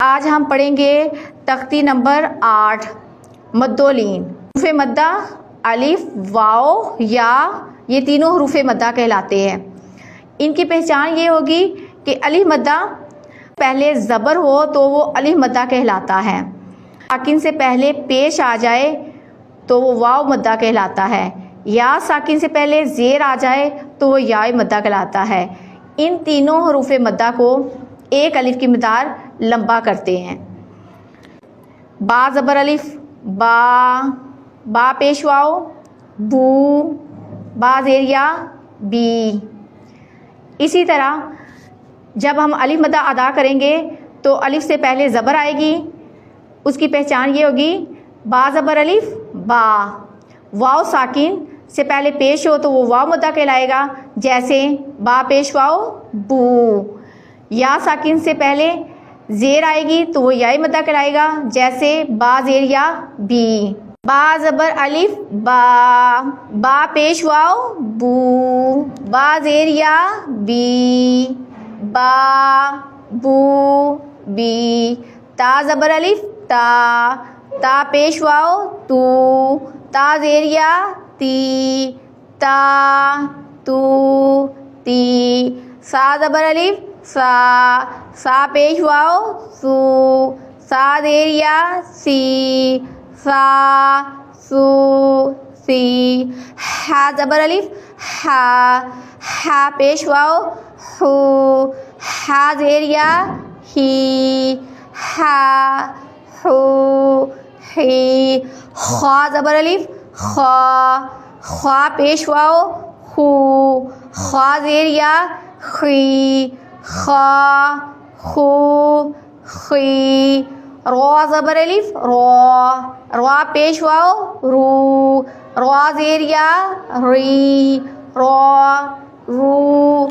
آج ہم پڑھیں گے تختی نمبر 8 مدولین۔ حروف مدہ الف، واو، یا، یہ تینوں حروف مدہ کہلاتے ہیں۔ ان کی پہچان یہ ہوگی کہ الف مدہ پہلے زبر ہو تو وہ الف مدہ کہلاتا ہے، ساکن سے پہلے پیش آ جائے تو وہ واو مدہ کہلاتا ہے، یا ساکن سے پہلے زیر آ جائے تو وہ یا مدہ کہلاتا ہے۔ ان تینوں حروف مدہ کو ایک الف کی مقدار لمبا کرتے ہیں۔ با زبر الف، با، با پیش واو، بو، با زیر یا، بی۔ اسی طرح جب ہم الف مدہ ادا کریں گے تو الف سے پہلے زبر آئے گی، اس کی پہچان یہ ہوگی با زبر الف، با۔ واو ساکن سے پہلے پیش ہو تو وہ واو مدہ کہلائے گا، جیسے با پیش واو، بو۔ یا ساکن سے پہلے زیر آئے گی تو وہ یا مدہ کہلائے گا، جیسے با زیر یا، بی۔ با زبر الف، با، با پیش واو، بو، با زیر یا، بی، با، بو، بی۔ تا زبر الف، تا، تا پیش واو، تو، تا زیر یا، تی، تا، تو، تی۔ سا زبر الف، سا، سا پیش واو، سو، سا زیر یا، سی، سا، سو، سی۔ ہا زبر الف، ہا، ہا پیش واو، ہو، ہا زیر یا، ہی، ہا، ہو، ہی۔ خا زبر الف، خا، خا پیش واو، خو، خا زیر یا، خی، خا، خو، خی۔ را زبر الف، را، را پیش واو، رو، را زیر یا، ری، را، رو،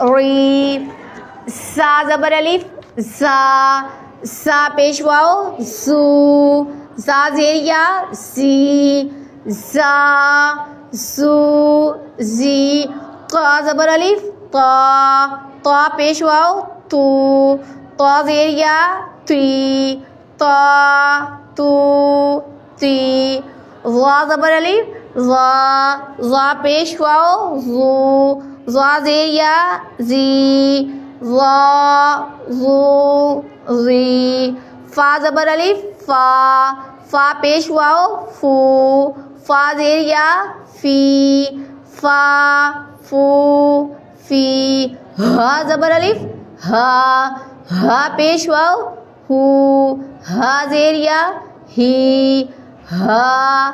ری۔ سا زبر الف، زا، زا پیش واو، زو، زا زیر یا، زی، زا، زو، زی۔ قا زبر الف، قا، قا پیش واو، تو، تا زیر یا، تی، تا، تو، تی۔ ظا زبر الف، ظا، ظا پیش واو، زو، ظا زیر یا، زی، ظا، زو، زی۔ فا زبر الف، فا، فا پیش واو، فو، فا زیر یا، فی، فا، فو، فی۔ ہا زبر الف، ہا، ہا پیش واو، ہو، ہا زیر یا، ہی، ہا،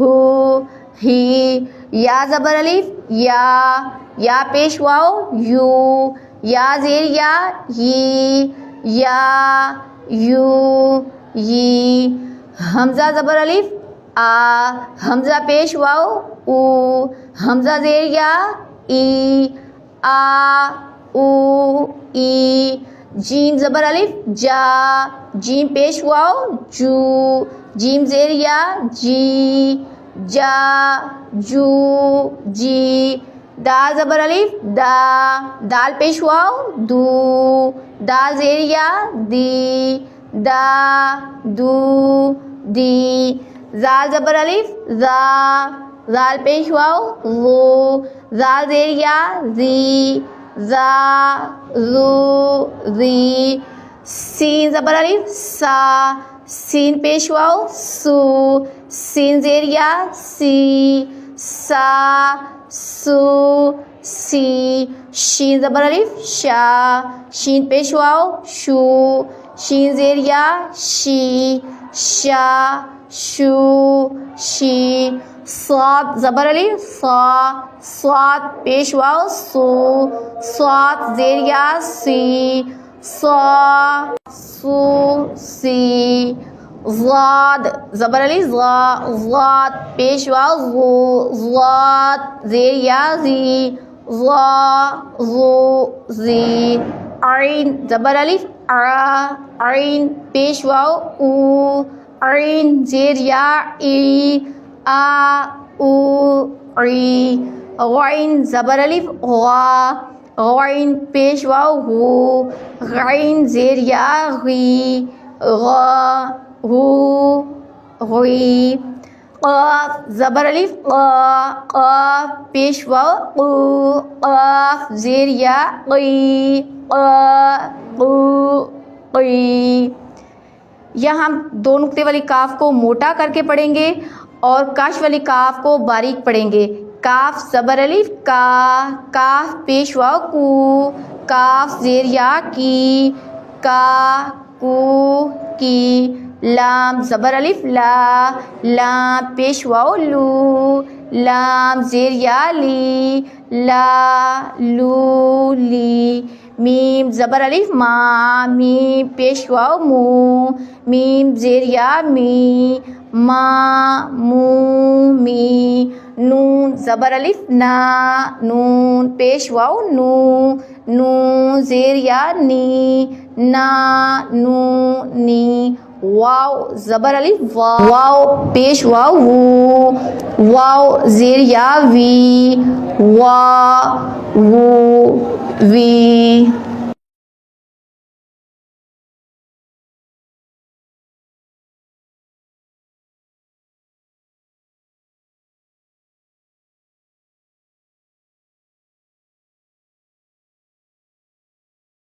ہو، ہی۔ یا زبر الف، یا پیش واو، یو، یا زیر یا، یی، یا، یو، یی۔ حمزہ زبر الف، آ، حمزہ پیش واو، او، حمزہ زیر یا، ای، آ، او، ای۔ جیم زبر الف، جا، جیم پیش واو، جو، جیم زیر یا، جی، جا، جو، جی۔ دال زبر الف، دا، دال پیش واو، دو، دال زیر یا، دی، دا، دو، دی۔ زال زبر الف، زا، زال پیش واو، زو، زال زیر یا، زی، زا، زو، زی۔ سین زبر الف، سا، سین پیش واو، سو، سین زیر یا، سی، سا، سو، سی۔ شین زبر الف، شا، شین پیش واو، شو، شین زیر یا، شی، شا، شو، شی۔ صاد زبر الف، صا، صاد پیش واو، سو، صاد زیر یا، سی، صا، سو، سی۔ ضاد زبر الف، ضا، ضاد پیش واو، زو، ضاد زیر یا، زی، ضا، زو، زی۔ عین زبر الف، ع، عین پیش واو، او، عین زیر یا، ای، آ، او، عی۔ غین زبر الف، غا، غین پیش واو ہو، غین زیر یا غی، غا ہو غی، قاف زبر الف قا، قاف پیش واو قو، قاف زیر یا قی، قا قو قی۔ یہاں ہم دو نقطے والی کاف کو موٹا کر کے پڑھیں گے اور کاش والی کاف کو باریک پڑھیں گے۔ کاف زبر الف کا، کاف پیش واو کو، کاف زیر یا کی، کا کو کی، لام زبر الف لا، لام پیش واو لو، لام زیر یا لی، لا لو لی، میم زبر الف ما، میم پیش واو مو، میم زیر یا می، ما مو می، نون زبر الف نا، نون پیش واو نو، نون زیر یا نی، نا نو نی، واو زبر الف وا، واو پیش واو وو، واو زیر یا وی، وا وو وی۔